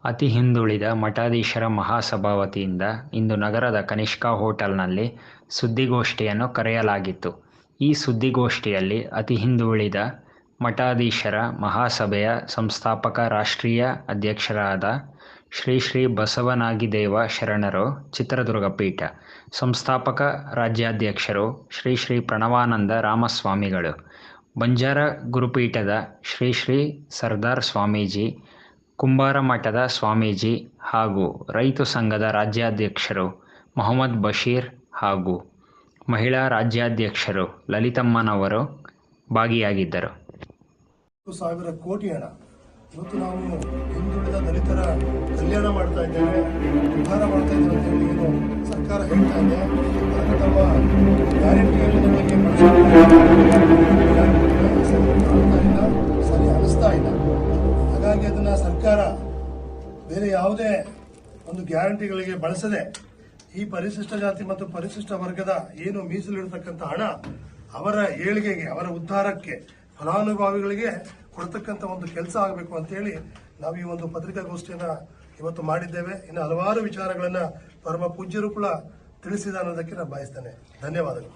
ಅತಿ ಹಿಂದುಳಿದ ಮಠಾಧೀಶರ ಮಹಾಸಭಾ ವತಿಯಿಂದ ಇಂದು ನಗರದ ಕನಿಷ್ಕಾ ಹೋಟೆಲ್ನಲ್ಲಿ ಸುದ್ದಿಗೋಷ್ಠಿಯನ್ನು ಕರೆಯಲಾಗಿತ್ತು. ಈ ಸುದ್ದಿಗೋಷ್ಠಿಯಲ್ಲಿ ಅತಿ ಹಿಂದುಳಿದ ಮಠಾಧೀಶರ ಮಹಾಸಭೆಯ ಸಂಸ್ಥಾಪಕ ರಾಷ್ಟ್ರೀಯ ಅಧ್ಯಕ್ಷರಾದ ಶ್ರೀ ಶ್ರೀ ಬಸವನಾಗಿದೇವ ಶರಣರು ಚಿತ್ರದುರ್ಗ ಪೀಠ, ಸಂಸ್ಥಾಪಕ ರಾಜ್ಯಾಧ್ಯಕ್ಷರು ಶ್ರೀ ಶ್ರೀ ಪ್ರಣವಾನಂದ ರಾಮಸ್ವಾಮಿಗಳು, ಬಂಜಾರ ಗುರುಪೀಠದ ಶ್ರೀ ಶ್ರೀ ಸರ್ದಾರ್ ಸ್ವಾಮೀಜಿ, ಕುಂಬಾರ ಮಠದ ಸ್ವಾಮೀಜಿ ಹಾಗೂ ರೈತ ಸಂಘದ ರಾಜ್ಯಾಧ್ಯಕ್ಷರು ಮೊಹಮ್ಮದ್ ಬಶೀರ್ ಹಾಗೂ ಮಹಿಳಾ ರಾಜ್ಯಾಧ್ಯಕ್ಷರು ಲಲಿತಮ್ಮನವರು ಭಾಗಿಯಾಗಿದ್ದರು. 1,000 ಕೋಟಿ ಹಣ ಇವತ್ತು ನಾವು ಹಿಂದುಳಿದ ದಲಿತರ ಕಲ್ಯಾಣ ಮಾಡ್ತಾ ಇದ್ದೇವೆ, ಉದ್ಧಾರ ಮಾಡ್ತಾ ಇದ್ದೇವೆ ಅಂತ ಹೇಳಿ ಏನು ಸರ್ಕಾರ ಹೇಳ್ತಾ ಇದೆ. ಅದನ್ನು ತಮ್ಮ ಗ್ಯಾರಂಟಿಗಳಿಗೆ ಸರಿ ಅನಿಸ್ತಾ ಇಲ್ಲ. ಹಾಗಾಗಿ ಅದನ್ನ ಸರ್ಕಾರ ಬೇರೆ ಯಾವುದೇ ಒಂದು ಗ್ಯಾರಂಟಿಗಳಿಗೆ ಬಳಸದೆ ಈ ಪರಿಶಿಷ್ಟ ಜಾತಿ ಮತ್ತು ಪರಿಶಿಷ್ಟ ವರ್ಗದ ಏನು ಮೀಸಲಿಡತಕ್ಕಂಥ ಹಣ ಅವರ ಏಳಿಗೆಗೆ, ಅವರ ಉದ್ಧಾರಕ್ಕೆ, ಫಲಾನುಭವಿಗಳಿಗೆ ಕೊಡ್ತಕ್ಕಂಥ ಒಂದು ಕೆಲಸ ಆಗಬೇಕು ಅಂತ ಹೇಳಿ ನಾವು ಈ ಒಂದು ಪತ್ರಿಕಾಗೋಷ್ಠಿಯನ್ನ ಇವತ್ತು ಮಾಡಿದ್ದೇವೆ. ಇನ್ನು ಹಲವಾರು ವಿಚಾರಗಳನ್ನ ಪರಮ ಪೂಜ್ಯರು ಕೂಡ ತಿಳಿಸಿದ ಅನ್ನೋದಕ್ಕೆ ನಾನು ಬಯಸ್ತೇನೆ. ಧನ್ಯವಾದಗಳು.